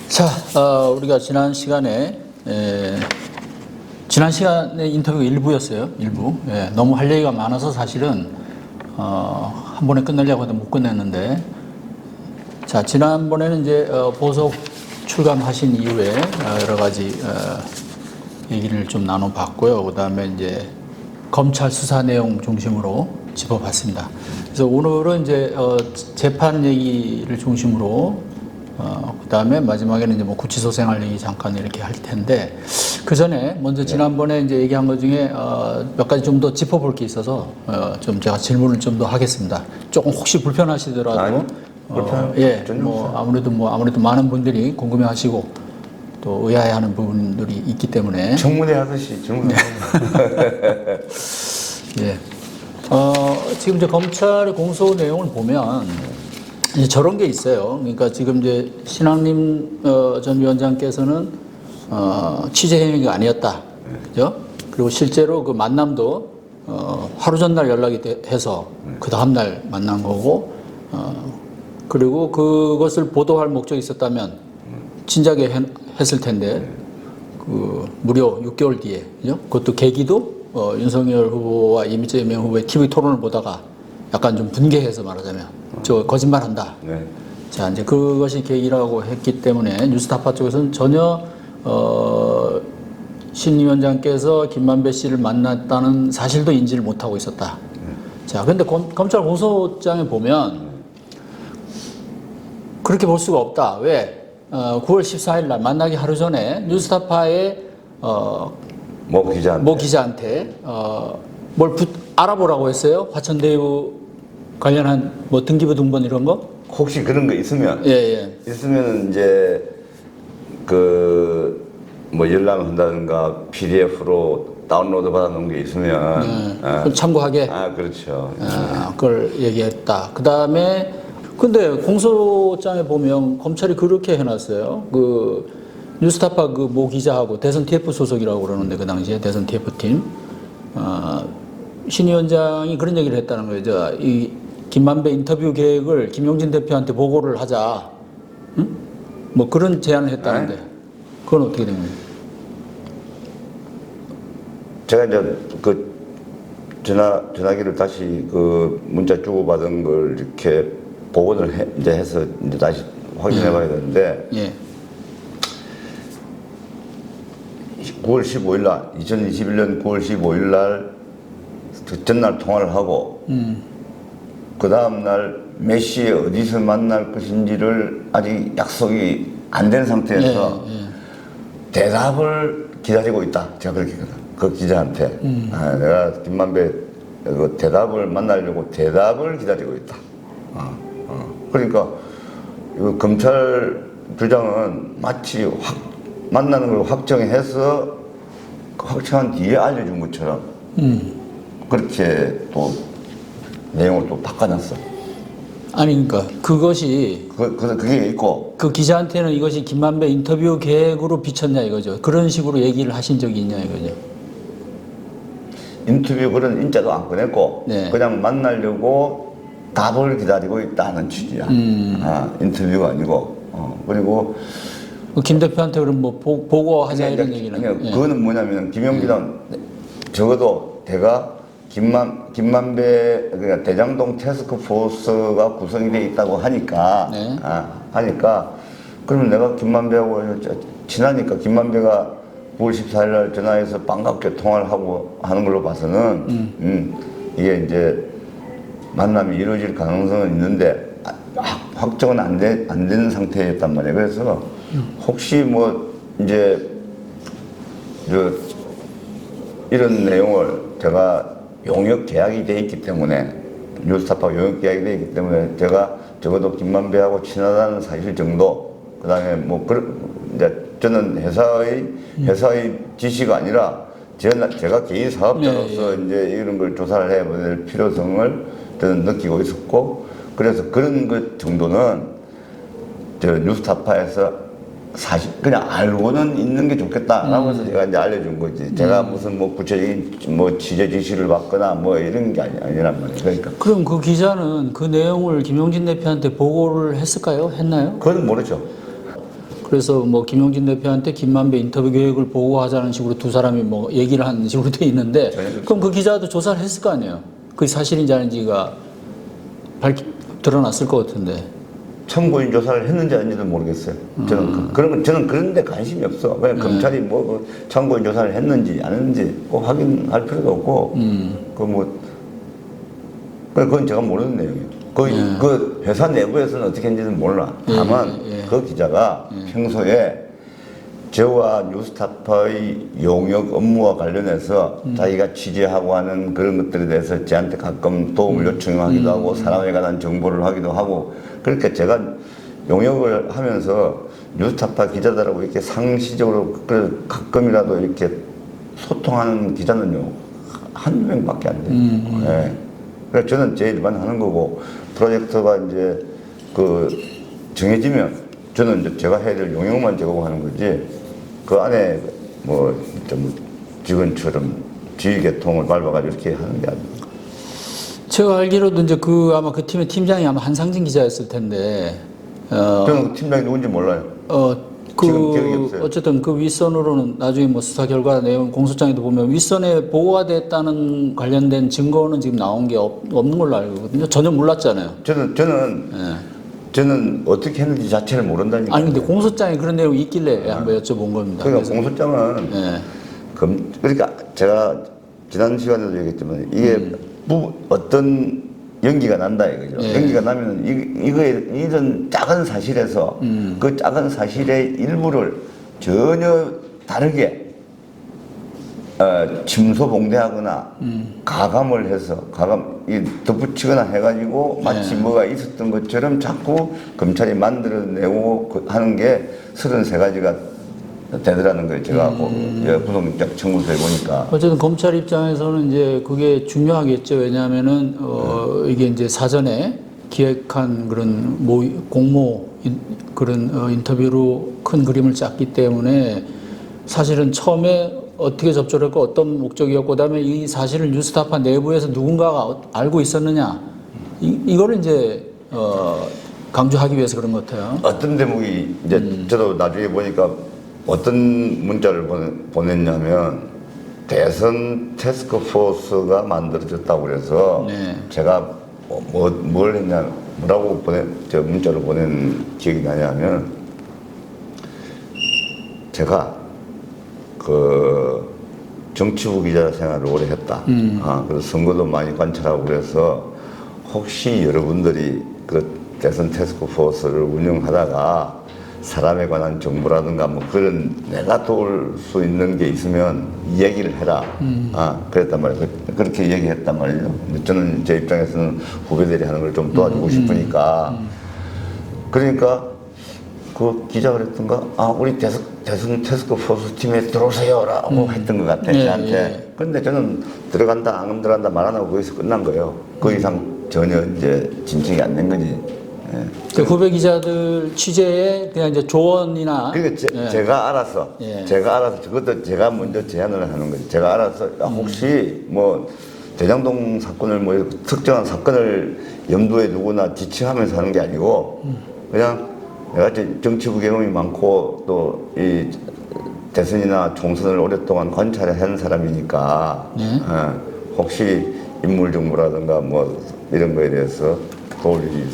자, 우리가 지난 시간에 인터뷰가 일부였어요. 일부. 예, 너무 할 얘기가 많아서 사실은 한 번에 끝내려고 해도 못 끝냈는데, 자, 지난번에는 이제 보석 출감하신 이후에 여러 가지 얘기를 좀 나눠봤고요. 그 다음에 이제 검찰 수사 내용 중심으로 짚어봤습니다. 그래서 오늘은 이제 재판 얘기를 중심으로 그 다음에 마지막에는 이제 뭐 구치소 생활 얘기 잠깐 이렇게 할 텐데, 그 전에 먼저 지난번에 이제 얘기한 것 중에 몇 가지 좀 더 짚어볼 게 있어서 좀 제가 질문을 좀 더 하겠습니다. 조금 혹시 불편하시더라도 아니, 예, 뭐 아무래도 많은 분들이 궁금해하시고 또 의아해하는 부분들이 있기 때문에 청문회 하듯이 질문을 예. 지금 이제 검찰의 공소 내용을 보면 이제 저런 게 있어요. 그러니까 지금 이제 신학림 전 위원장께서는 취재 행위가 아니었다. 그죠? 그리고 실제로 그 만남도 하루 전날 연락이 해서 그 다음날 만난 거고, 그리고 그것을 보도할 목적이 있었다면 진작에 했을 텐데, 그 무려 6개월 뒤에, 그죠? 그것도 계기도 윤석열 후보와 이재명 후보의 TV 토론을 보다가 약간 좀 분개해서 말하자면 저 거짓말한다. 네. 자, 이제 그것이 계기라고 했기 때문에 뉴스타파 쪽에서는 전혀 신 위원장께서 김만배 씨를 만났다는 사실도 인지를 못하고 있었다. 자, 그런데 검찰 공소장에 보면 그렇게 볼 수가 없다. 왜? 9월 14일 날 만나기 하루 전에 뉴스타파의 모 기자한테 뭘 알아보라고 했어요? 화천대유 관련한 뭐 등기부 등본 이런 거? 혹시 그런 거 있으면 있으면 이제 그 뭐 열람을 한다든가 PDF로 다운로드 받아놓은 게 있으면 그럼 참고하게. 그렇죠. 그걸 얘기했다. 그 다음에 근데 공소장에 보면 검찰이 그렇게 해놨어요. 그 뉴스타파 그 모 기자하고 대선 TF 소속이라고 그러는데 그 당시에 대선 TF팀 신 위원장이 그런 얘기를 했다는 거예요. 이 김만배 인터뷰 계획을 김용진 대표한테 보고를 하자. 응? 뭐 그런 제안을 했다는데 그건 어떻게 된 거예요? 제가 이제 그 전화기를 다시 그 문자 주고받은 걸 이렇게 복원을 해서 이제 다시 확인해 봐야 되는데, 예. 9월 15일 날, 2021년 9월 15일 날 전날 통화를 하고, 그 다음날 몇 시에 어디서 만날 것인지를 아직 약속이 안 된 상태에서 대답을 기다리고 있다. 제가 그렇게 했거든. 그 기자한테. 내가 김만배 그 대답을 만나려고 대답을 기다리고 있다. 그러니까 이거 검찰 주장은 마치 만나는 걸 확정해서 확정한 뒤에 알려준 것처럼 그렇게 또 내용을 또 바꿔놨어. 아니 그러니까 그것이 그게 있고 그 기자한테는 이것이 김만배 인터뷰 계획으로 비쳤냐 이거죠. 그런 식으로 얘기를 하신 적이 있냐 이거죠. 인터뷰 그런 인자도 안 꺼냈고 그냥 만나려고 답을 기다리고 있다는 취지야. 인터뷰가 아니고. 그리고 김 대표한테 그럼 뭐 보고하자 이런 얘기는. 그거는 뭐냐면 김용진은 적어도 대가 김만배 그러니까 대장동 태스크포스가 구성이 돼 있다고 하니까 그러면 내가 김만배하고 친하니까 김만배가 9월 14일 날 전화해서 반갑게 통화를 하고 하는 걸로 봐서는 이게 이제 만남이 이루어질 가능성은 있는데 확정은 안 되는 상태였단 말이에요. 그래서 혹시 뭐 이제 이런 내용을 제가 용역 계약이 돼 있기 때문에 뉴스타파 용역 계약이 돼 있기 때문에 제가 적어도 김만배하고 친하다는 사실 정도, 그다음에 뭐 이제 저는 회사의 지시가 아니라 제가 개인 사업자로서 이제 이런 걸 조사를 해야 될 필요성을 저는 느끼고 있었고, 그래서 그런 것 정도는 저 뉴스타파에서 사실 그냥 알고는 있는 게 좋겠다라고 해서 제가 이제 알려준 거지. 제가 무슨 뭐 구체적인 뭐 취재 지시를 받거나 뭐 이런 게 아니란 말이에요. 그러니까. 그럼 그 기자는 그 내용을 김용진 대표한테 보고를 했을까요? 했나요? 그건 모르죠. 그래서 뭐 김용진 대표한테 김만배 인터뷰 계획을 보고하자는 식으로 두 사람이 뭐 얘기를 한 식으로 돼 있는데 그럼 그 기자도 조사를 했을 거 아니에요. 그게 사실인지 아닌지가 드러났을 것 같은데. 참고인 조사를 했는지 아닌지도 모르겠어요. 저는 그런 데 관심이 없어. 그냥 검찰이 뭐 참고인 조사를 했는지 안 했는지 꼭 확인할 필요도 없고, 그건 제가 모르는 내용이에요. 그 회사 내부에서는 어떻게 했는지는 몰라. 다만 그 기자가 평소에 저와 뉴스타파의 용역 업무와 관련해서 자기가 취재하고 하는 그런 것들에 대해서 저한테 가끔 도움을 요청하기도 하고 사람에 관한 정보를 하기도 하고, 그러니까 제가 용역을 하면서 뉴스타파 기자들하고 이렇게 상시적으로 가끔이라도 이렇게 소통하는 기자는요 한두 명밖에 안 돼요. 예. 그래서 저는 제 일만 하는 거고, 프로젝트가 이제 정해지면 저는 이제 제가 해야 될 용역만 제공하는 거지, 그 안에 뭐 좀 직원처럼 지휘계통을 밟아가지고 이렇게 하는 게 아니에요. 제가 알기로도 이제 아마 그 팀의 팀장이 아마 한상진 기자였을 텐데. 저는 그 팀장이 누군지 몰라요. 지금 기억이 없어요. 어쨌든 그 윗선으로는 나중에 뭐 수사 결과 내용 공소장에도 보면 윗선에 보고가 됐다는 관련된 증거는 지금 나온 게 없는 걸로 알고 있거든요. 전혀 몰랐잖아요. 저는 어떻게 했는지 자체를 모른다니까. 아니 근데 공소장에 그런 내용이 있길래 한번 여쭤본 겁니다. 그러니까 공소장은 그러니까 제가 지난 시간에도 얘기했지만 이게 어떤 연기가 난다 이거죠. 연기가 나면 이런 작은 사실에서 그 작은 사실의 일부를 전혀 다르게 침소봉대하거나 가감을 해서 덧붙이거나 해가지고 마치 뭐가 있었던 것처럼 자꾸 검찰이 만들어내고 하는 게 33가지가 되더라는 거예요. 제가 구속영장 청구서에 보니까. 어쨌든 검찰 입장에서는 이제 그게 중요하겠죠. 왜냐하면은 이게 이제 사전에 기획한 그런 공모 그런 인터뷰로 큰 그림을 짰기 때문에 사실은 처음에 어떻게 접촉을 했고 어떤 목적이었고 그다음에 이 사실을 뉴스타파 내부에서 누군가가 알고 있었느냐 이거를 이제 강조하기 위해서 그런 것 같아요. 어떤 대목이 이제 저도 나중에 보니까 어떤 문자를 보냈냐면 대선 태스크포스가 만들어졌다고 그래서 제가 뭘 했냐 뭐라고 문자를 보낸 기억이 나냐면 제가 정치부 기자 생활을 오래 했다. 그래서 선거도 많이 관찰하고 그래서 혹시 여러분들이 대선 태스크포스를 운영하다가 사람에 관한 정보라든가 뭐 그런 내가 도울 수 있는 게 있으면 얘기를 해라. 그랬단 말이에요. 그렇게 얘기했단 말이에요. 근데 저는 제 입장에서는 후배들이 하는 걸 좀 도와주고 싶으니까. 그러니까 그 기자가 그랬던가, 우리 대선 태스크포스 팀에 들어오세요라고 했던 것 같아, 저한테. 그런데 저는 들어간다, 안 들어간다 말 안 하고 거기서 끝난 거예요. 그 이상 전혀 이제 진척이 안 된 거지. 그 후배 기자들 취재에 그냥 이제 조언이나. 그러니까 제가 알아서, 그것도 제가 먼저 제안을 하는 거지. 제가 알아서, 혹시 뭐, 대장동 사건을 뭐, 특정한 사건을 염두에 두거나 지칭하면서 하는 게 아니고, 그냥 내가 정치부 경험이 많고, 또 이 대선이나 총선을 오랫동안 관찰한 사람이니까, 혹시 인물 정보라든가 뭐, 이런 거에 대해서 도울 일이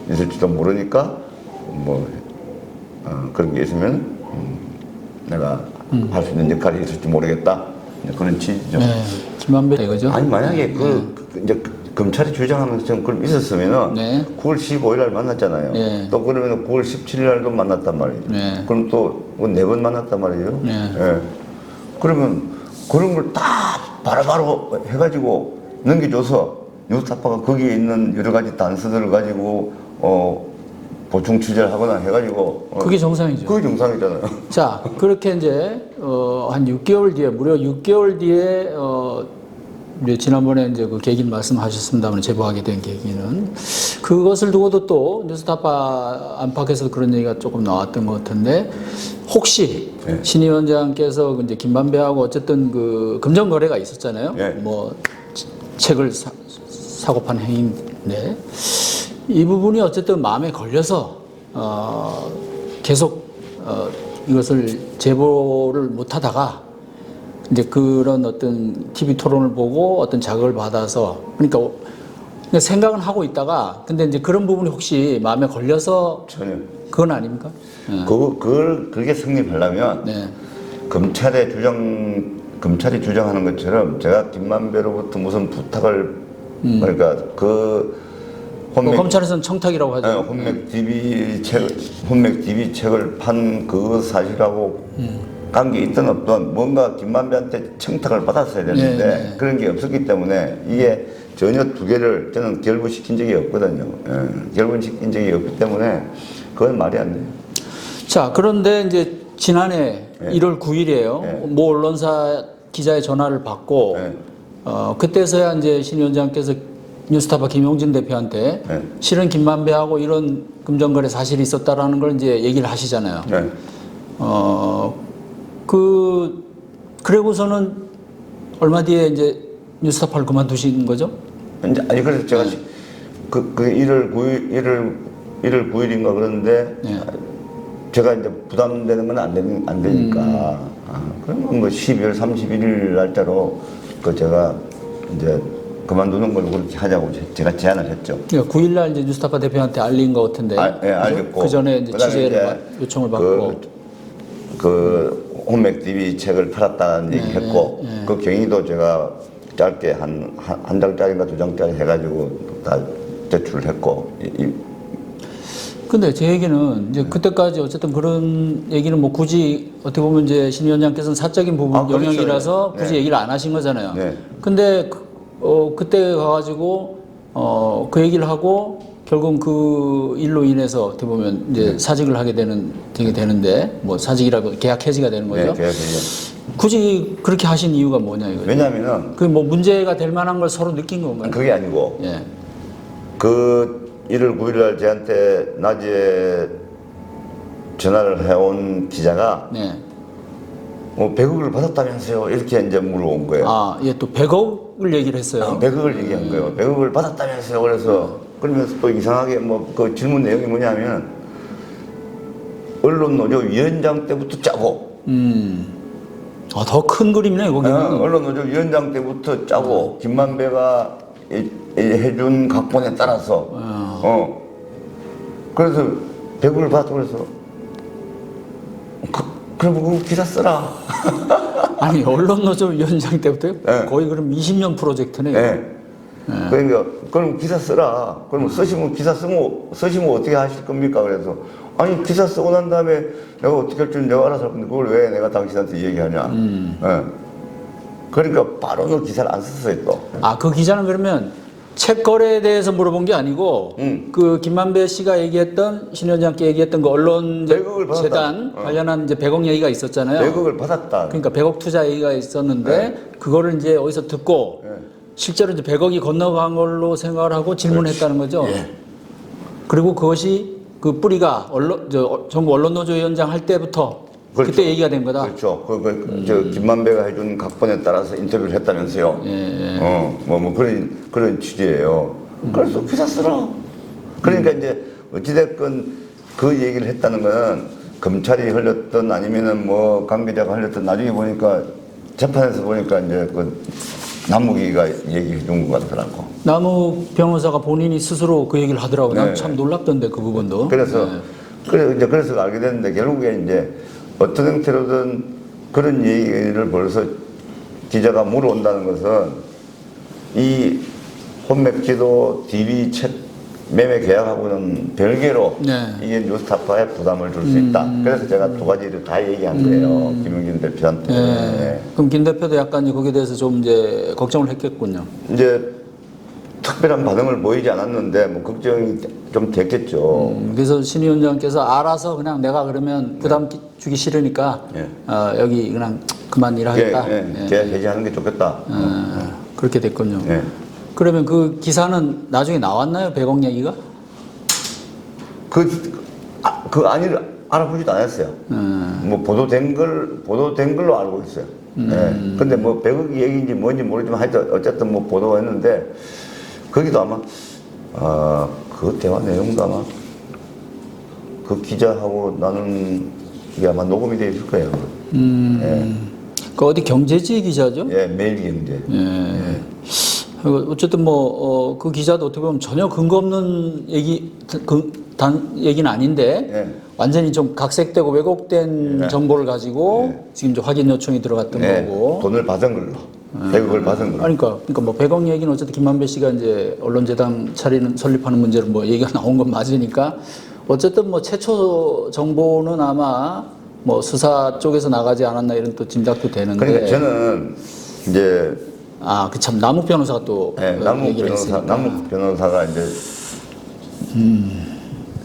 있을지도 모르니까 그런 게 있으면 내가 할 수 있는 역할이 있을지 모르겠다. 그런 취지죠. 김만배 이거죠. 아니 만약에 이제 검찰이 주장하면서 좀 그럼 있었으면은 9월 15일 날 만났잖아요. 또 그러면 9월 17일 날도 만났단 말이에요. 그럼 또 4번 만났단 말이에요. 그러면 그런 걸 다 바로바로 해가지고 넘겨줘서 뉴스타파가 거기에 있는 여러 가지 단서들을 가지고 보충 취재를 하거나 해가지고 그게 정상이죠. 그게 정상이잖아요. 자, 그렇게 이제 한 6개월 뒤에 무려 6개월 뒤에 이제 지난번에 이제 그 계기는 말씀하셨습니다만 제보하게 된 계기는 그것을 두고도 또 뉴스타파 안팎에서 그런 얘기가 조금 나왔던 것 같은데 혹시 신 위원장께서 이제 김만배하고 어쨌든 그 금전 거래가 있었잖아요. 뭐 책을 사고 판 행위인데 이 부분이 어쨌든 마음에 걸려서 계속 이것을 제보를 못 하다가 이제 그런 어떤 TV 토론을 보고 어떤 자극을 받아서 그러니까 생각은 하고 있다가 근데 이제 그런 부분이 혹시 마음에 걸려서 전혀. 그건 아닙니까? 그게 성립하려면 네. 검찰이 주장하는 것처럼 제가 김만배로부터 무슨 부탁을 그러니까 그 뭐 검찰에서는 청탁이라고 하죠. 혼맥 DB 책을 판 그 사실하고 관계 있든 없든 뭔가 김만배한테 청탁을 받았어야 되는데 네. 그런 게 없었기 때문에 이게 전혀 두 개를 저는 결부시킨 적이 없거든요. 결부시킨 적이 없기 때문에 그건 말이 안 돼요. 자, 그런데 이제 지난해 1월 9일이에요. 모 언론사 기자의 전화를 받고 그때서야 이제 신 위원장께서 뉴스타파 김용진 대표한테 실은 김만배하고 이런 금전거래 사실이 있었다라는 걸 이제 얘기를 하시잖아요. 네. 그러고서는 얼마 뒤에 이제 뉴스타파를 그만두신 거죠? 이제 아니 그래서 제가 그 1월 9일인가 그런데 제가 이제 부담되는 건 안 되니까 그러면 뭐 12월 31일 날짜로 그 제가 이제 그만두는 걸로 그렇게 하자고 제가 제안을 했죠. 그러니까 9일날 이제 뉴스타파 대표한테 알린 것 같은데. 알렸고 그 전에 이제 취재를 요청을 받고. 그 혼맥 DB 책을 팔았다는 얘기 했고 그 경위도 제가 짧게 한 장짜리인가 두 장짜리 해가지고 다 제출을 했고. 근데 제 얘기는 이제 그때까지 어쨌든 그런 얘기는 뭐 굳이 어떻게 보면 이제 신 위원장께서는 사적인 부분 그렇죠. 영역이라서 굳이 얘기를 안 하신 거잖아요. 네. 근데 그때 가가지고 그 얘기를 하고 결국 그 일로 인해서 어떻게 보면 이제 사직을 되게 되는데 뭐 사직이라고 계약 해지가 되는 거죠. 네, 계약 해지. 굳이 그렇게 하신 이유가 뭐냐 이거죠. 왜냐면은 그 뭐 문제가 될 만한 걸 서로 느낀 건가요? 그게 아니고 예. 그 1월 9일 날 저한테 낮에 전화를 해온 기자가 네. 뭐 100억을 받았다면서요 이렇게 이제 물어본 거예요. 아, 예, 또 100억을 얘기를 했어요. 100억을 얘기한 거예요. 100억을 받았다면서요. 그래서 그러면서 또 이상하게 뭐 그 질문 내용이 뭐냐면 언론노조 위원장 때부터 짜고 더 큰 그림이네 거기는. 언론노조 위원장 때부터 짜고 김만배가 해준 각본에 따라서 그래서 100억을 받았고 그래서 그럼 그 기사 써라. 아니 언론노조 위원장 때부터요? 네. 거의 그럼 20년 프로젝트네. 네. 그러니까 그럼 기사 써라. 그럼 쓰시면 어떻게 하실 겁니까? 그래서 아니 기사 쓰고 난 다음에 내가 어떻게 할 줄 내가 알아서 할 건데 그걸 왜 내가 당신한테 얘기하냐. 그러니까 바로는 기사를 안 썼어요 또. 아, 그 기자는 그러면 책 거래에 대해서 물어본 게 아니고 그 김만배 씨가 얘기했던 신 위원장께 얘기했던 그 언론 100억을 받았다. 재단 관련한 이제 100억 얘기가 있었잖아요. 100억을 받았다. 그러니까 100억 투자 얘기가 있었는데 그거를 이제 어디서 듣고 실제로 이제 100억이 건너간 걸로 생각을 하고 질문했다는 거죠. 예. 그리고 그것이 그 뿌리가 전국 언론노조 위원장 할 때부터 그렇죠. 그때 얘기가 된 거다. 그렇죠. 저 김만배가 해준 각본에 따라서 인터뷰를 했다면서요. 뭐 그런 취지예요. 그래서 기사 쓰라. 그러니까 이제 어찌됐건 그 얘기를 했다는 거는 검찰이 흘렸던 아니면은 뭐 관계자가 흘렸던 나중에 보니까 재판에서 보니까 이제 그 남욱이가 얘기해 준 것 같더라고. 남욱 변호사가 본인이 스스로 그 얘기를 하더라고요. 네. 난 참 놀랍던데 그 부분도. 그래서 그래서 알게 됐는데 결국에 이제 어떤 형태로든 그런 얘기를 벌써 기자가 물어온다는 것은 이 혼맥지도 DB 책 매매 계약하고는 별개로 이게 뉴스타파에 부담을 줄 수 있다. 그래서 제가 두 가지를 다 얘기한 거예요. 김용진 대표한테. 네. 그럼 김 대표도 약간 거기에 대해서 좀 이제 걱정을 했겠군요. 이제 특별한 반응을 보이지 않았는데 뭐 걱정이 좀 됐겠죠. 그래서 신 위원장께서 알아서 그냥 내가 그러면 부담 주기 싫으니까 여기 그냥 그만 일하겠다. 계약 해지하는 게 좋겠다. 그렇게 됐군요. 예. 그러면 그 기사는 나중에 나왔나요? 100억 얘기가? 그 아니를 알아보지도 않았어요. 뭐 보도된 걸로 알고 있어요. 예. 근데 뭐 100억 얘기인지 뭔지 모르지만 하여튼 어쨌든 뭐 보도했는데 거기도 아마 그 대화 내용도 아마 그 기자하고 나는 이게 아마 녹음이 되어 있을 거예요. 그 어디 경제지 기자죠? 예, 매일경제. 예. 어쨌든 뭐 그 기자도 어떻게 보면 전혀 근거 없는 얘기는 아닌데 예. 완전히 좀 각색되고 왜곡된 정보를 가지고 지금 이제 확인 요청이 들어갔던 거고. 돈을 받은 걸로. 100억을 받은 걸로. 그러니까 뭐 100억 얘기는 어쨌든 김만배 씨가 이제 언론재단 설립하는 문제로 뭐 얘기가 나온 건 맞으니까 어쨌든 뭐 최초 정보는 아마 뭐 수사 쪽에서 나가지 않았나 이런 또 짐작도 되는데. 그러니까 저는 이제 그 참 남욱 변호사가 또 남욱 얘기를 변호사, 했으니까. 남욱 변호사가 이제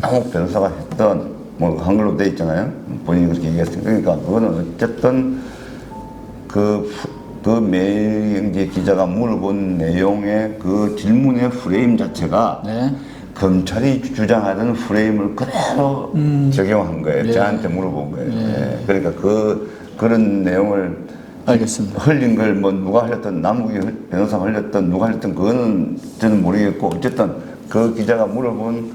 남욱 변호사가 했던 뭐 한글로 돼 있잖아요. 본인이 그렇게 얘기했으니까. 그러니까 그거는 어쨌든 그 매일경제 기자가 물어본 내용의 그 질문의 프레임 자체가 네. 검찰이 주장하던 프레임을 그대로 적용한 거예요. 저한테 물어본 거예요. 그러니까 그런 내용을 알겠습니다. 흘린 걸 뭐 누가 흘렸던 남욱이 변호사가 흘렸던 누가 흘렸던 그거는 저는 모르겠고 어쨌든 그 기자가 물어본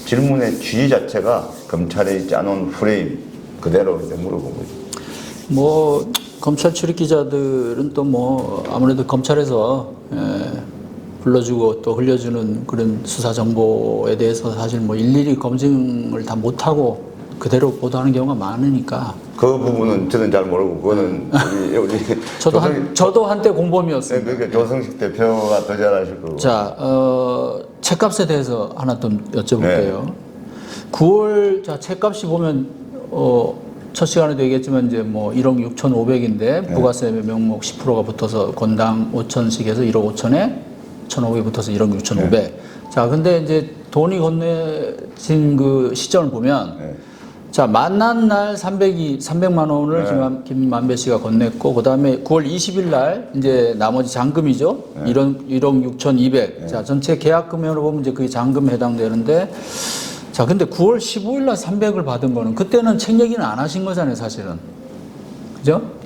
질문의 취지 자체가 검찰에 짜놓은 프레임 그대로 이제 물어본 거죠. 뭐 검찰 출입 기자들은 또 뭐 아무래도 검찰에서 불러주고 또 흘려주는 그런 수사 정보에 대해서 사실 뭐 일일이 검증을 다 못하고 그대로 보도하는 경우가 많으니까. 그 부분은 저는 잘 모르고 그거는 우리 저도 한때 공범이었어요. 그러니까 조성식 대표가 더 잘 아실 거고. 자, 책값에 대해서 하나 좀 여쭤볼게요. 9월 책값이 보면 첫 시간에도 얘기했지만 이제 뭐 1억 6,500인데 부가세 명목 10%가 붙어서 건당 5천씩 해서 1억 5천에 1,500이 붙어서 1억 6,500. 자, 근데 이제 돈이 건네진 그 시점을 보면 자, 만난 날 300만 원을 김만배 씨가 건넸고, 그 다음에 9월 20일 날, 이제 나머지 잔금이죠. 1억 6,200. 자, 전체 계약 금액으로 보면 이제 그게 잔금에 해당되는데, 자, 근데 9월 15일 날 300을 받은 거는, 그때는 책 얘기는 안 하신 거잖아요, 사실은. 그죠?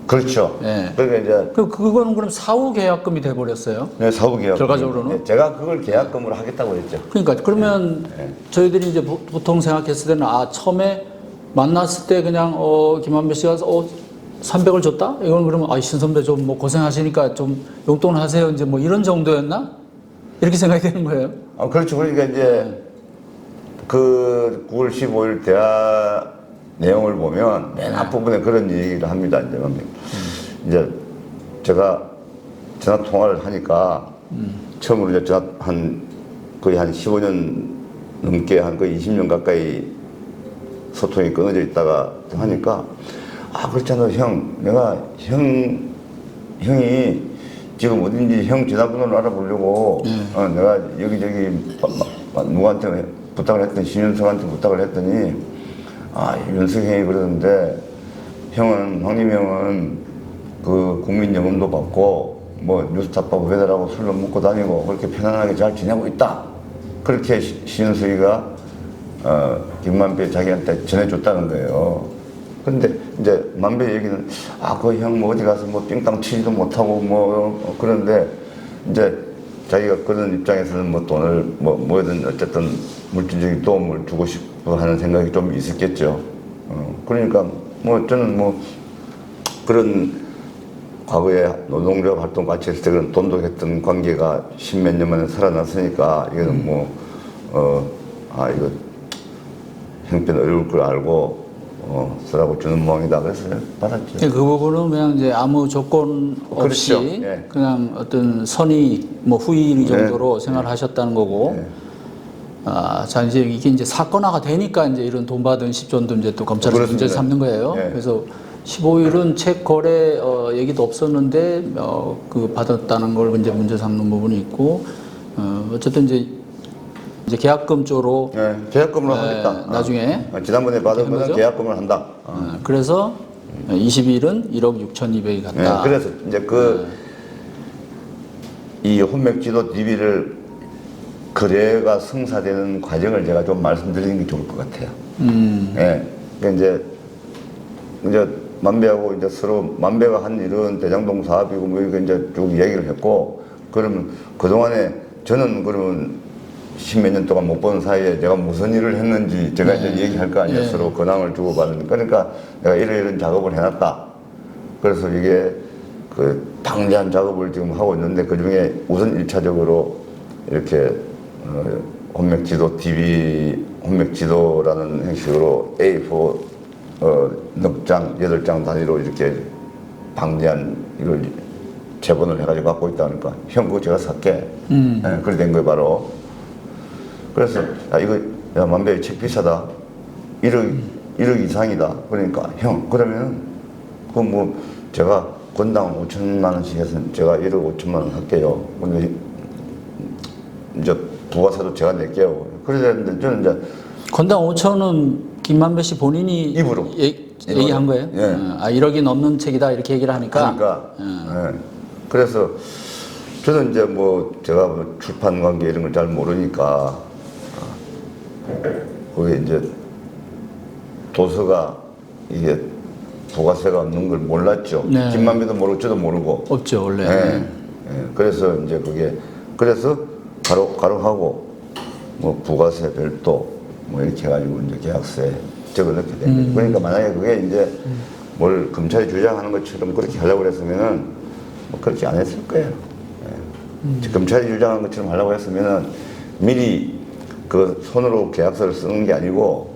그렇죠. 예. 그러니까 이제. 그거는 그럼 사후 계약금이 돼버렸어요. 네, 사후 계약금. 결과적으로는? 제가 그걸 계약금으로 하겠다고 했죠. 그러니까, 그러면 저희들이 이제 보통 생각했을 때는, 처음에 만났을 때 그냥, 김만배 씨가, 300을 줬다? 이건 그러면, 신선배 좀 뭐 고생하시니까 좀 용돈 하세요. 이제 뭐 이런 정도였나? 이렇게 생각이 되는 거예요. 그렇죠. 그러니까 이제 그 9월 15일 대화 내용을 보면 맨 앞부분에 그런 얘기를 합니다. 이제 제가 전화 통화를 하니까 처음으로 이제 거의 한 15년 넘게 거의 20년 가까이 소통이 끊어져 있다가 하니까 그렇잖아 형, 내가 형이 지금 어딘지 형 전화번호를 알아보려고 내가 여기저기 누구한테 부탁을 했더니 신윤석한테 부탁을 했더니 윤석이 형이 그러는데 황림 형은 그 국민연금도 받고 뭐 뉴스타파 후배들하고 술도 먹고 다니고 그렇게 편안하게 잘 지내고 있다. 그렇게 신윤석이가 김만배 자기한테 전해줬다는 거예요. 근데 이제 만배 얘기는 그 형 뭐 어디 가서 뭐 삥땅 치지도 못하고 뭐 그런데 이제 자기가 그런 입장에서는 뭐 돈을 뭐든 어쨌든 물질적인 도움을 주고 싶어 하는 생각이 좀 있었겠죠. 그러니까 뭐 저는 뭐 그런 과거에 노동조합 활동 같이 했을 때 그런 돈독했던 관계가 십몇 년 만에 살아났으니까 이거는 이거 형편 어려울 걸 알고 쓰라고 주는 모양이다. 그래서 받았죠. 그 부분은 그냥 이제 아무 조건 없이 그렇죠. 예. 그냥 어떤 선의 뭐 후의 정도로 생활하셨다는 거고. 자, 이제 이게 이제 사건화가 되니까 이제 이런 돈 받은 10조원도 이제 또 검찰에서 문제를 삼는 거예요. 그래서 15일은 책 거래 얘기도 없었는데 그 받았다는 걸 이제 문제 삼는 부분이 있고 어쨌든 이제 계약금 쪽으로 계약금으로 하겠다. 나중에 지난번에 받은 거는 계약금을 한다. 그래서 20일은 1억 6,200이 갔다. 그래서 이제 이 혼맥지도 DB를 거래가 성사되는 과정을 제가 좀 말씀드리는 게 좋을 것 같아요. 그러니까 이제 만배하고 이제 서로 만배가 한 일은 대장동 사업이고 뭐 이렇게 이제 쭉 얘기를 했고 그러면 그동안에 저는 그러면 십몇 년 동안 못 본 사이에 내가 무슨 일을 했는지 제가 이제 얘기할 거 아니에요. 서로 근황을 주고받는. 그러니까 내가 이런 작업을 해놨다. 그래서 이게 그 방대한 작업을 지금 하고 있는데 그 중에 우선 1차적으로 이렇게 혼맥 지도 TV 혼맥 지도라는 형식으로 A4 넉 장, 8장 단위로 이렇게 방대한 이걸 재본을 해가지고 갖고 있다 그러니까 형 그거 제가 살게. 그래 된 거예요 바로. 그래서 이거 야 만배 책 비싸다. 1억 이상이다. 그러니까 형 그러면 그 뭐 제가 건당 5천만 원씩 해서 제가 1억 5천만 원 할게요. 근데 이제 부가세도 제가 낼게요. 그러는데 저는 이제 건당 5천은 김만배 씨 본인이 입으로 얘기한 거예요? 예. 1억이 넘는 책이다 이렇게 얘기를 하니까. 예. 그래서 저는 이제 뭐 제가 뭐 출판 관계 이런 걸 잘 모르니까 거기 이제 도서가 이게 부가세가 없는 걸 몰랐죠. 네. 김만배도 모르고 저도 모르고. 없죠 원래. 예. 그래서 이제 그게 그래서 가로하고 뭐 부가세 별도 뭐 이렇게 해가지고 이제 계약서에 적어넣게 된 거죠. 그러니까 만약에 그게 이제 뭘 검찰이 주장하는 것처럼 그렇게 하려고 했으면은 뭐 그렇게 안 했을 거예요. 검찰이 주장하는 것처럼 하려고 했으면은 미리 그 손으로 계약서를 쓰는 게 아니고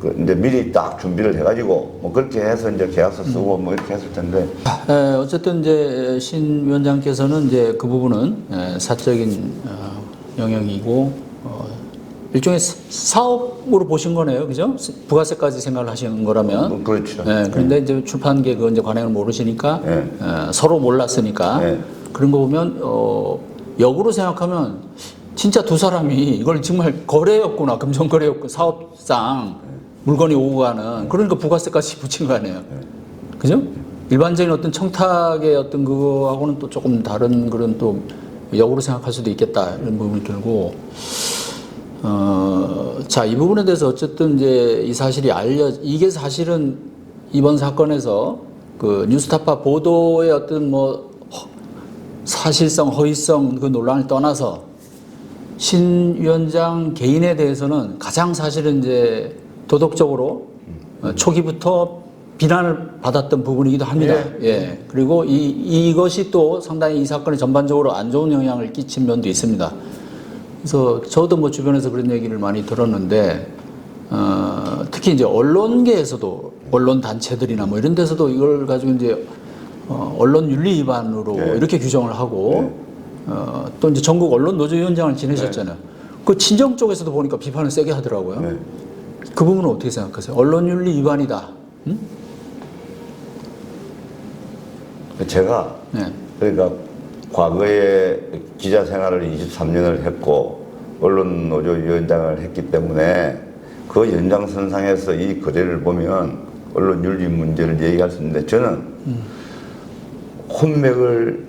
그 이제 미리 딱 준비를 해가지고 뭐 그렇게 해서 이제 계약서 쓰고 뭐 이렇게 했을 텐데. 어쨌든 이제 신 위원장께서는 이제 그 부분은 사적인 영역이고 일종의 사업으로 보신 거네요, 그죠? 부가세까지 생각을 하시는 거라면. 그렇죠. 그런데 이제 출판계 그 이제 관행을 모르시니까 서로 몰랐으니까 그런 거 보면 역으로 생각하면 진짜 두 사람이 이걸 정말 거래였구나, 금전 거래였고 사업상 물건이 오고 가는 그러니까 부가세까지 붙인 거 아니에요, 그죠? 일반적인 어떤 청탁의 어떤 그거하고는 또 조금 다른 그런 또 역으로 생각할 수도 있겠다 이런 부분이 들고. 자, 이 부분에 대해서 어쨌든 이제 이 사실이 이게 사실은 이번 사건에서 그 뉴스타파 보도의 어떤 뭐 사실성, 허위성 그 논란을 떠나서 신 위원장 개인에 대해서는 가장 사실은 이제 도덕적으로 초기부터 비난을 받았던 부분이기도 합니다. 예. 그리고 이것이 또 상당히 이 사건에 전반적으로 안 좋은 영향을 끼친 면도 있습니다. 그래서 저도 뭐 주변에서 그런 얘기를 많이 들었는데, 특히 이제 언론계에서도, 언론 단체들이나 뭐 이런 데서도 이걸 가지고 이제, 언론 윤리 위반으로 이렇게 규정을 하고, 또 이제 전국 언론 노조위원장을 지내셨잖아요. 그 친정 쪽에서도 보니까 비판을 세게 하더라고요. 그 부분은 어떻게 생각하세요? 언론 윤리 위반이다. 응? 제가 그러니까 과거에 기자 생활을 23년을 했고 언론 노조 위원장을 했기 때문에 그 연장선상에서 이 거래를 보면 언론 윤리 문제를 얘기할 수 있는데 저는 혼맥을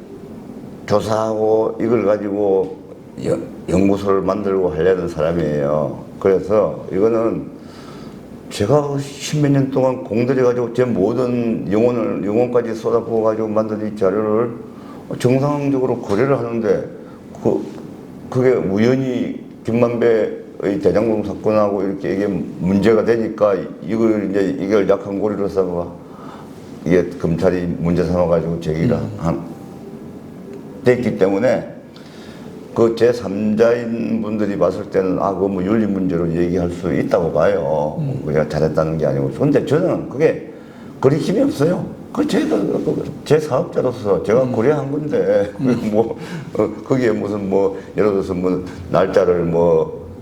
조사하고 이걸 가지고 연구소를 만들고 하려는 사람이에요. 그래서 이거는 제가 십몇 년 동안 공들여가지고 제 모든 영혼까지 쏟아부어가지고 만든 이 자료를 정상적으로 거래를 하는데 그게 우연히 김만배의 대장동 사건하고 이렇게 이게 문제가 되니까 이걸 약한 고리로서 이게 검찰이 문제 삼아가지고 제기가 됐기 때문에 그 제3자인 분들이 봤을 때는 그거 뭐 윤리 문제로 얘기할 수 있다고 봐요. 우리가 잘했다는 게 아니고. 근데 저는 그게 그리 힘이 없어요. 제 사업자로서 제가 고려한 건데, 거기에 무슨 예를 들어서 날짜를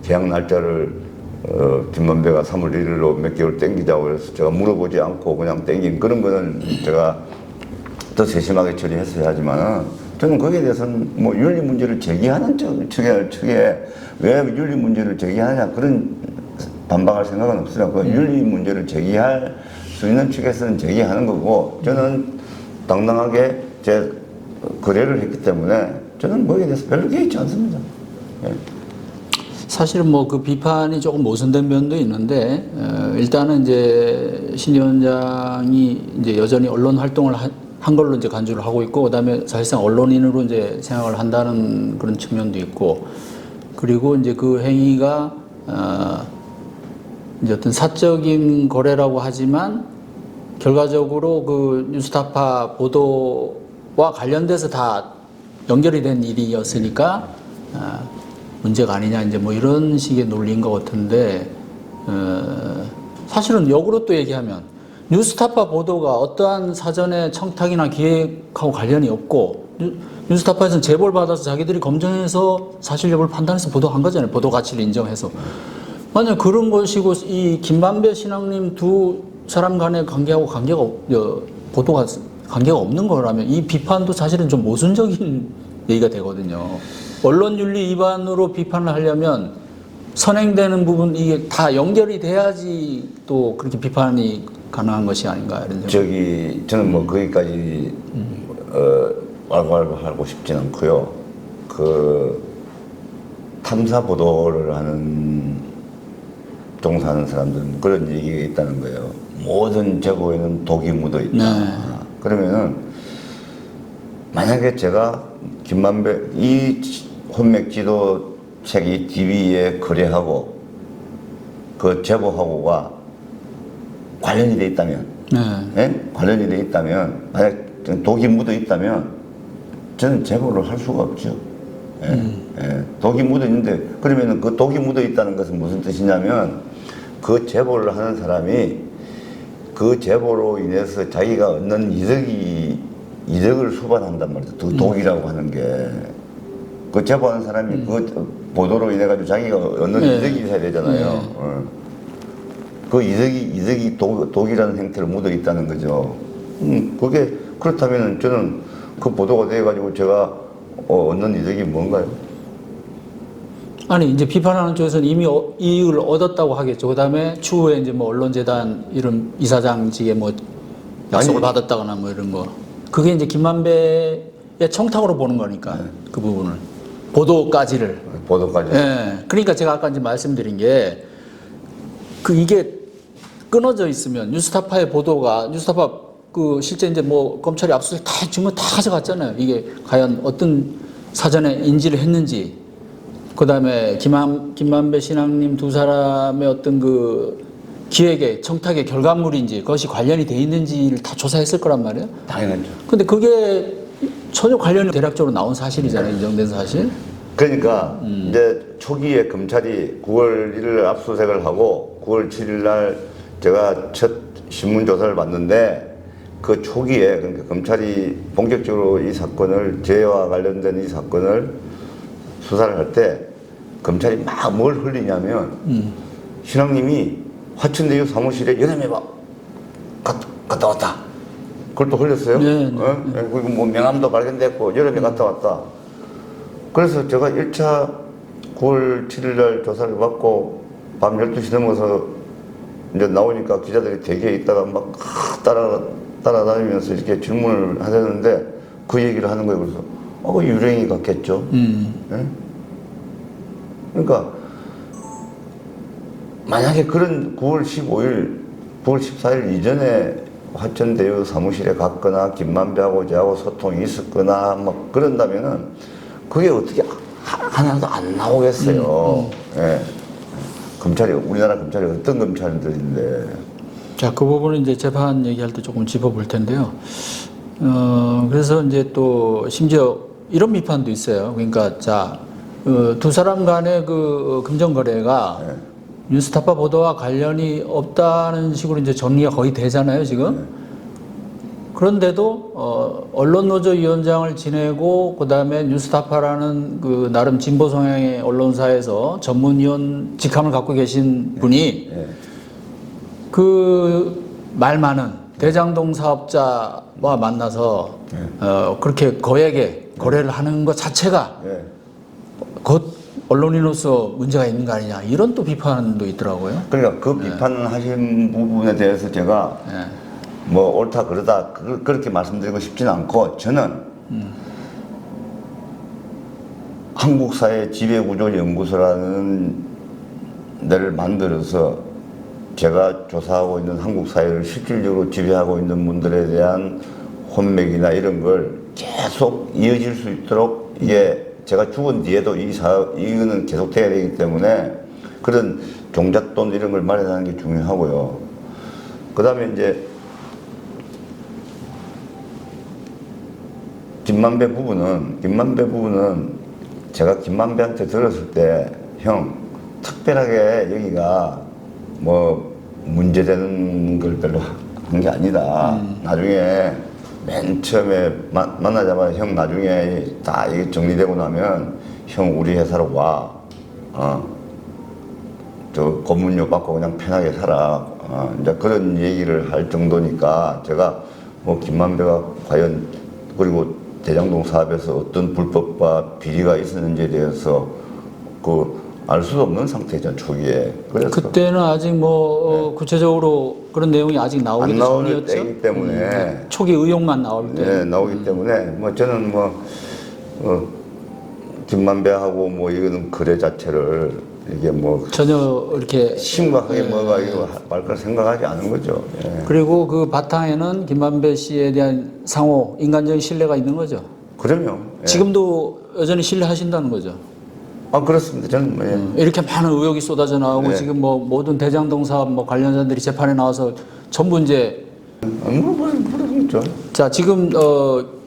계약 날짜를, 김만배가 3월 1일로 몇 개월 땡기자고 해서 제가 물어보지 않고 그냥 땡긴 그런 거는 제가 더 세심하게 처리했어야 하지만은 저는 거기에 대해서는 윤리 문제를 제기하는 측에 왜 윤리 문제를 제기하느냐 그런 반박할 생각은 없어요. 그 윤리 문제를 제기할 수 있는 측에서는 제기하는 거고 저는 당당하게 제 거래를 했기 때문에 저는 거기에 대해서 별로 개의치 않습니다. 예. 사실은 그 비판이 조금 모순된 면도 있는데 일단은 이제 신 위원장이 이제 여전히 언론 활동을 한 걸로 이제 간주를 하고 있고, 그다음에 사실상 언론인으로 이제 생각을 한다는 그런 측면도 있고, 그리고 이제 그 행위가 이제 어떤 사적인 거래라고 하지만 결과적으로 그 뉴스타파 보도와 관련돼서 다 연결이 된 일이었으니까 문제가 아니냐 이제 뭐 이런 식의 논리인 것 같은데 사실은 역으로 또 얘기하면 뉴스타파 보도가 어떠한 사전에 청탁이나 기획하고 관련이 없고 뉴스타파에서는 제보를 받아서 자기들이 검증해서 사실 여부를 판단해서 보도한 거잖아요. 보도 가치를 인정해서. 만약 그런 것이고 이 김만배 신앙님 두 사람 간의 관계하고 보도가 관계가 없는 거라면 이 비판도 사실은 좀 모순적인 얘기가 되거든요. 언론윤리 위반으로 비판을 하려면 선행되는 부분 이게 다 연결이 돼야지 또 그렇게 비판이 가능한 것이 아닌가 이런 생각. 저는 뭐 거기까지 왈가왈부하고 싶진 않고요. 그 탐사 보도를 하는 종사하는 사람들은 그런 얘기가 있다는 거예요. 모든 제보에는 독이 묻어 있다. 네. 그러면은 만약에 제가 김만배 이 혼맥지도 책이 TV에 거래하고 그 제보하고가 관련이 돼 있다면, 네. 예? 관련이 돼 있다면 만약 독이 묻어 있다면 저는 제보를 할 수가 없죠. 예? 예. 독이 묻어 있는데 그러면은 그 독이 묻어 있다는 것은 무슨 뜻이냐면 그 제보를 하는 사람이 그 제보로 인해서 자기가 얻는 이득을 수반한단 말이죠. 그 독이라고 하는 게. 그 제보하는 사람이 그 보도로 인해 가지고 자기가 얻는 이득이 있어야 되잖아요. 그 이득이 독이라는 형태로 묻어 있다는 거죠. 그게 그렇다면 저는 그 보도가 돼 가지고 제가 얻는 이득이 뭔가요? 아니 이제 비판하는 쪽에서는 이미 이익을 얻었다고 하겠죠. 그다음에 추후에 이제 뭐 언론재단 이런 이사장직에 뭐 약속을 받았다거나 뭐 이런 거. 그게 이제 김만배의 청탁으로 보는 거니까 그 부분을 보도까지를. 예. 그러니까 제가 아까 이제 말씀드린 게 이게 끊어져 있으면 뉴스타파의 보도가 뉴스타파 그 실제 이제 뭐 검찰이 압수수색 다 증거 다 가져갔잖아요. 이게 과연 어떤 사전에 인지를 했는지. 그다음에 김만배 신앙님 두 사람의 어떤 그 기획의 청탁의 결과물인지 그것이 관련이 돼 있는지를 다 조사했을 거란 말이에요. 당연하죠. 근데 그게 전혀 관련이 대략적으로 나온 사실이잖아요. 인정된 사실. 그러니까 이제 초기에 검찰이 9월 1일 압수수색을 하고 9월 7일 날 제가 첫 신문 조사를 받는데 그 초기에 그러니까 검찰이 본격적으로 이 사건을 재해와 관련된 이 사건을 수사를 할 때 검찰이 막 뭘 흘리냐면 신앙님이 화천대유 사무실에 여름에 막 갔다 왔다. 그걸 또 흘렸어요. 네, 네. 그리고 뭐 명함도 발견됐고 여름에 갔다 왔다. 그래서 제가 1차 9월 7일 날 조사를 받고 밤 12시 넘어서 이제 나오니까 기자들이 대기에 있다가 막 따라다니면서 이렇게 질문을 하셨는데 그 얘기를 하는 거예요. 그래서 유령이 같겠죠. 예? 그러니까 만약에 그런 9월 15일, 9월 14일 이전에 화천대유 사무실에 갔거나 김만배하고 저하고 소통이 있었거나 막 그런다면은 그게 어떻게 하나도 안 나오겠어요. 예. 우리나라 검찰이 어떤 검찰들인데. 자, 그 부분은 이제 재판 얘기할 때 조금 짚어볼 텐데요. 그래서 이제 또 심지어 이런 비판도 있어요. 그러니까 두 사람 간의 그 금전 거래가 뉴스타파 보도와 관련이 없다는 식으로 이제 정리가 거의 되잖아요, 지금. 그런데도 언론노조위원장을 지내고 그다음에 뉴스타파라는 그 나름 진보 성향의 언론사에서 전문위원 직함을 갖고 계신 분이 그 말 많은 대장동 사업자와 만나서 그렇게 거래를 하는 것 자체가 곧 언론인으로서 문제가 있는 거 아니냐 이런 또 비판도 있더라고요. 그러니까 그 비판하신 부분에 대해서 제가 뭐 옳다 그러다 그렇게 말씀드리고 싶지는 않고 저는 한국사회 지배구조연구소라는 데를 만들어서 제가 조사하고 있는 한국 사회를 실질적으로 지배하고 있는 분들에 대한 혼맥이나 이런 걸 계속 이어질 수 있도록 이게 제가 죽은 뒤에도 이 사업, 이거는 계속돼야 되기 때문에 그런 종잣돈 이런 걸 마련하는 게 중요하고요. 그 다음에 이제 김만배 부부는 제가 김만배한테 들었을 때, 형, 특별하게 여기가 뭐 문제되는 걸 별로 한 게 아니다. 나중에 맨 처음에 만나자마자 형 나중에 다 이게 정리되고 나면 형 우리 회사로 와. 저 검문료 받고 그냥 편하게 살아. 이제 그런 얘기를 할 정도니까 제가 뭐 김만배가 과연 그리고 대장동 사업에서 어떤 불법과 비리가 있었는지에 대해서 알 수도 없는 상태죠, 초기에. 그래서 그때는 아직 뭐 구체적으로 그런 내용이 아직 나오기 안 나올 전이었죠. 때이기 때문에 초기 의혹만 나올 때. 네, 나오기 때문에 뭐 저는 김만배하고 뭐 이거는 거래 자체를 이게 뭐 전혀 이렇게 심각하게 뭐가 이거 말걸 생각하지 않은 거죠. 예. 그리고 그 바탕에는 김만배 씨에 대한 상호 인간적인 신뢰가 있는 거죠. 그럼요. 예. 지금도 여전히 신뢰하신다는 거죠. 그렇습니다. 저는 뭐, 예. 이렇게 많은 의혹이 쏟아져 나오고 네. 지금 뭐 모든 대장동 사업 뭐 관련자들이 재판에 나와서 전부 이제 모르겠죠. 자 지금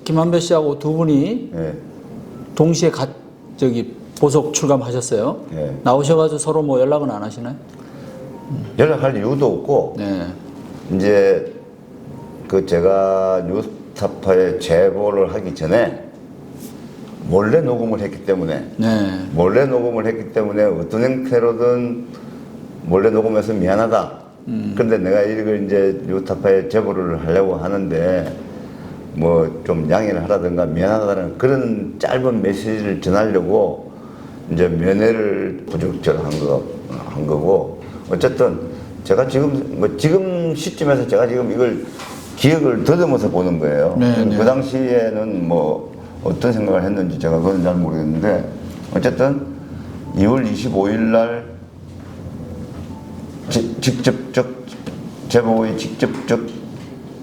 김만배 씨하고 두 분이 예. 동시에 보석 출감하셨어요. 예. 나오셔가지고 서로 뭐 연락은 안 하시나요? 연락할 이유도 없고 네. 이제 제가 뉴스타파에 제보를 하기 전에 몰래 녹음을 했기 때문에 어떤 형태로든 몰래 녹음해서 미안하다. 그런데 내가 이걸 이제 뉴스타파에 제보를 하려고 하는데 뭐 좀 양해를 하라든가 미안하다는 그런 짧은 메시지를 전하려고 이제 면회를 부적절한 거고 어쨌든 제가 지금 시점에서 제가 지금 이걸 기억을 더듬어서 보는 거예요. 그 당시에는 뭐 어떤 생각을 했는지 제가 그건 잘 모르겠는데 어쨌든 2월 25일 날 직접적 제보의 직접적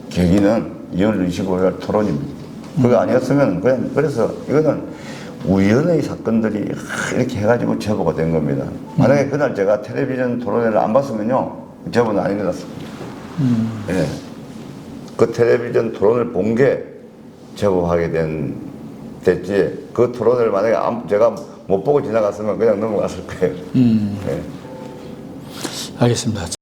계기는 2월 25일 날 토론입니다. 그거 아니었으면 그냥 그래서 이거는 우연의 사건들이 이렇게 해가지고 제보가 된 겁니다. 만약에 그날 제가 텔레비전 토론회를 안 봤으면요 제보는 안 일어났습니다. 예. 그 텔레비전 토론을 본 게 제보하게 됐지 그 토론을 만약에 제가 못 보고 지나갔으면 그냥 넘어갔을 거예요. 알겠습니다.